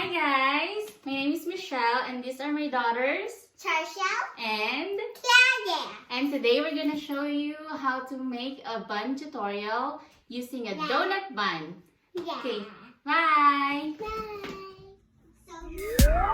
Hi guys, my name is Michelle and these are my daughters Charshel and Clara. and today we're gonna show you how to make a bun tutorial using a donut bun. Yeah. Okay, bye! Bye. So